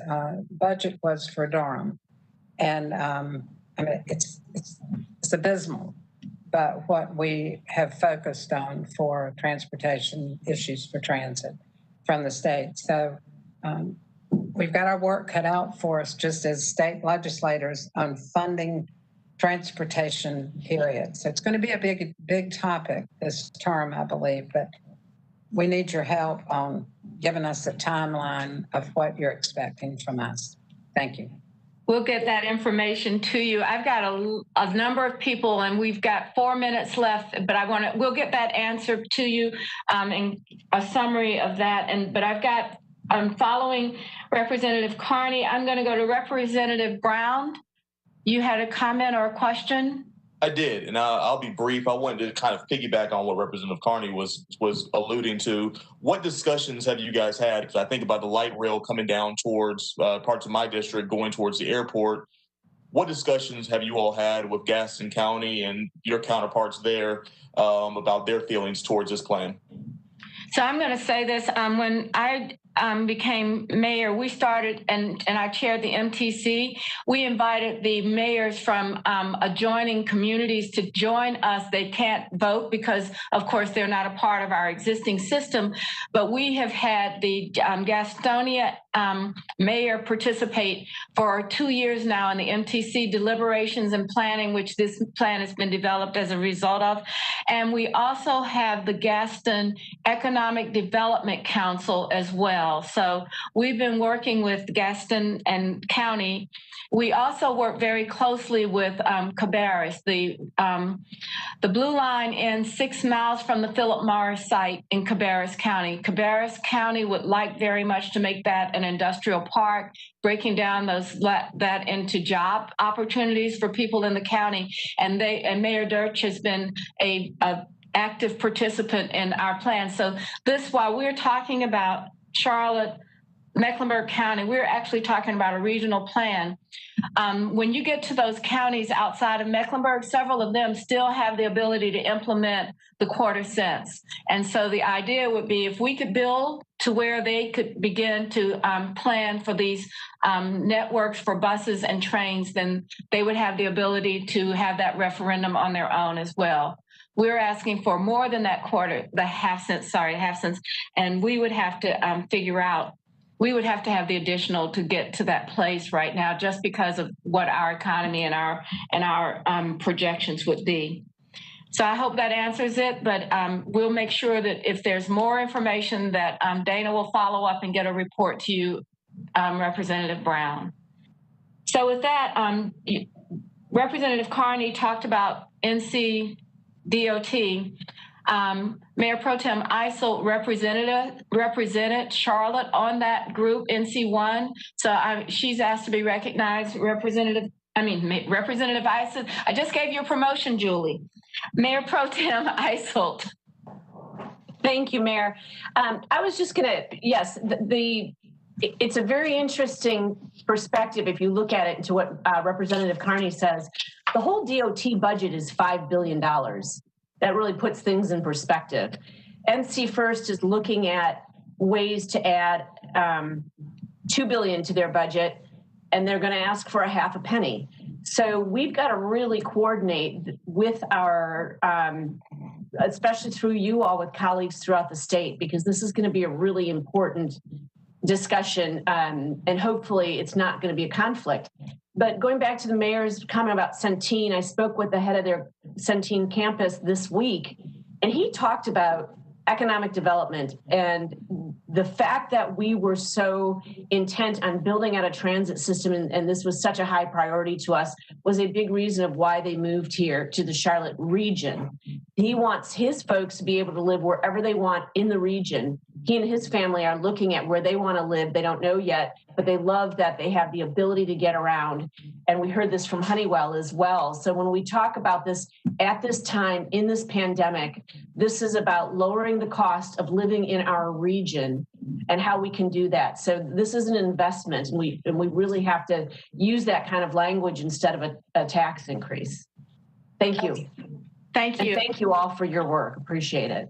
budget was for Durham. And I mean, it's abysmal. But what we have focused on for transportation issues for transit from the state. So we've got our work cut out for us just as state legislators on funding transportation, period. So it's going to be a big topic this term, I believe, but we need your help on giving us a timeline of what you're expecting from us. Thank you. We'll get that information to you. I've got a number of people, and we've got 4 minutes left, but we'll get that answer to you in a summary of that. But I'm following Representative Carney. I'm going to go to Representative Brown. You had a comment or a question? I did, and I'll be brief. I wanted to kind of piggyback on what Representative Carney was alluding to. What discussions have you guys had? Because I think about the light rail coming down towards parts of my district, going towards the airport. What discussions have you all had with Gaston County and your counterparts there about their feelings towards this plan? So I'm going to say this. When I became mayor, we started, and I chaired the MTC. We invited the mayors from adjoining communities to join us. They can't vote because, of course, they're not a part of our existing system. But we have had the Gastonia mayor participate for 2 years now in the MTC deliberations and planning, which this plan has been developed as a result of. And we also have the Gaston Economic Development Council as well. So we've been working with Gaston and County. We also work very closely with Cabarrus. The Blue Line ends 6 miles from the Philip Morris site in Cabarrus County. Cabarrus County would like very much to make that an industrial park, breaking down that into job opportunities for people in the county. And Mayor Dirch has been a active participant in our plan. So while we're talking about Charlotte Mecklenburg County, we're actually talking about a regional plan. When you get to those counties outside of Mecklenburg, several of them still have the ability to implement the quarter cents. And so the idea would be if we could build to where they could begin to plan for these networks for buses and trains, then they would have the ability to have that referendum on their own as well. We're asking for more than that quarter, the half cents, and we would have to figure out, we would have to have the additional to get to that place right now, just because of what our economy and our projections would be. So I hope that answers it, but we'll make sure that if there's more information that Dana will follow up and get a report to you, Representative Brown. So with that, Representative Carney talked about NC DOT. Mayor Pro Tem Eisel represented Charlotte on that group, NC1. So she's asked to be recognized. Representative Eisel, I just gave you a promotion, Julie. Mayor Pro Tem Eisel. Thank you, Mayor. I was just gonna, yes, it's a very interesting perspective if you look at it to what Representative Carney says. The whole DOT budget is $5 billion. That really puts things in perspective. NC First is looking at ways to add $2 billion to their budget, and they're going to ask for a half a penny. So we've got to really coordinate with our, especially through you all with colleagues throughout the state, because this is going to be a really important discussion, and hopefully it's not going to be a conflict. But going back to the mayor's comment about Centene, I spoke with the head of their Centene campus this week, and he talked about economic development and the fact that we were so intent on building out a transit system, and this was such a high priority to us, was a big reason of why they moved here to the Charlotte region. He wants his folks to be able to live wherever they want in the region. He and his family are looking at where they want to live. They don't know yet, but they love that they have the ability to get around. And we heard this from Honeywell as well. So when we talk about this at this time in this pandemic, this is about lowering the cost of living in our region and how we can do that. So this is an investment, and we really have to use that kind of language instead of a tax increase. Thank you. Thank you. And thank you all for your work. Appreciate it.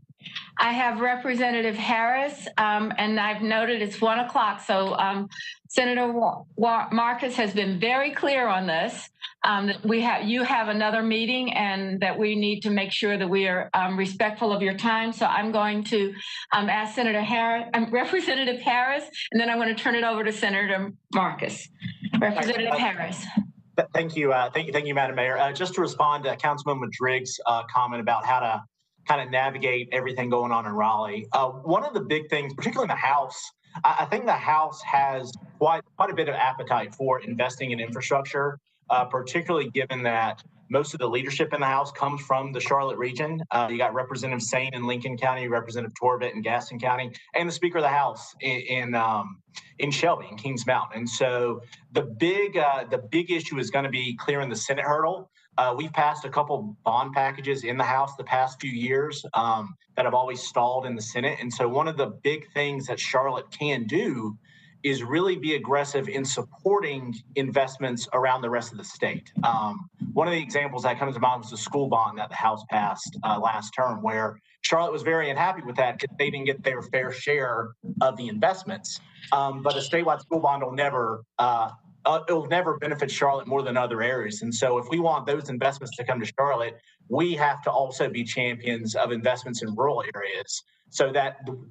I have Representative Harris, and I've noted it's 1 o'clock. So Senator Marcus has been very clear on this. That you have another meeting, and that we need to make sure that we are respectful of your time. So I'm going to ask Representative Harris, and then I'm going to turn it over to Senator Marcus. Representative Harris. Thank you, Madam Mayor. Just to respond to Councilman Madrig's comment about how to kind of navigate everything going on in Raleigh. One of the big things, particularly in the House, I think the House has quite a bit of appetite for investing in infrastructure, particularly given that most of the leadership in the House comes from the Charlotte region. You got Representative Sain in Lincoln County, Representative Torbett in Gaston County, and the Speaker of the House in Shelby, in Kings Mountain. And so the big issue is going to be clearing the Senate hurdle. We've passed a couple bond packages in the House the past few years that have always stalled in the Senate. And so one of the big things that Charlotte can do is really be aggressive in supporting investments around the rest of the state. One of the examples that comes to mind was the school bond that the House passed last term, where Charlotte was very unhappy with that because they didn't get their fair share of the investments. But a statewide school bond will never benefit Charlotte more than other areas. And so if we want those investments to come to Charlotte, we have to also be champions of investments in rural areas. So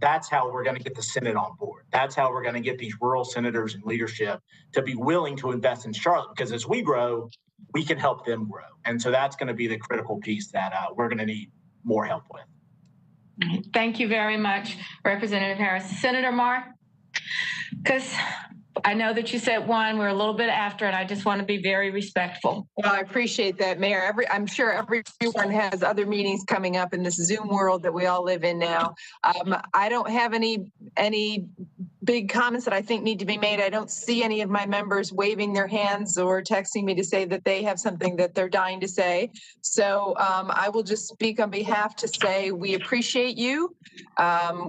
that's how we're going to get the Senate on board. That's how we're going to get these rural senators and leadership to be willing to invest in Charlotte, because as we grow, we can help them grow. And so that's going to be the critical piece that we're going to need more help with. Thank you very much, Representative Harris. Senator Marcus, I know that you said 1, we're a little bit after, and I just want to be very respectful. Well, I appreciate that, Mayor. I'm sure everyone has other meetings coming up in this Zoom world that we all live in now. I don't have any big comments that I think need to be made. I don't see any of my members waving their hands or texting me to say that they have something that they're dying to say. So I will just speak on behalf to say we appreciate you.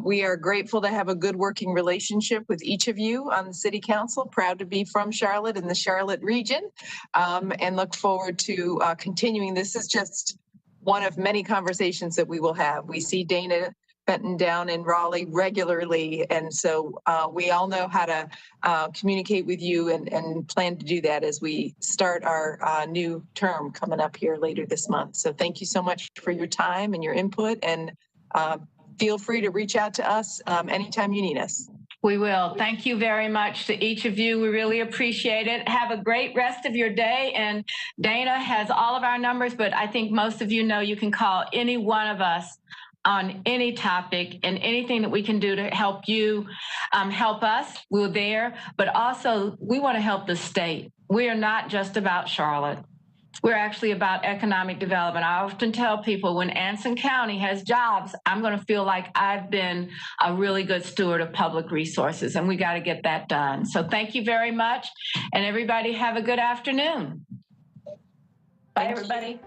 We are grateful to have a good working relationship with each of you on the City Council. Proud to be from Charlotte and the Charlotte region, and look forward to continuing. This is just one of many conversations that we will have. We see Dana Benton down in Raleigh regularly, and so we all know how to communicate with you and plan to do that as we start our new term coming up here later this month. So thank you so much for your time and your input, and feel free to reach out to us anytime you need us. We will. Thank you very much to each of you. We really appreciate it. Have a great rest of your day. And Dana has all of our numbers, but I think most of you know you can call any one of us on any topic, and anything that we can do to help you, help us, we're there. But also, we want to help the state. We are not just about Charlotte. We're actually about economic development. I often tell people when Anson County has jobs, I'm going to feel like I've been a really good steward of public resources, and we got to get that done. So thank you very much, and everybody have a good afternoon. Bye, everybody.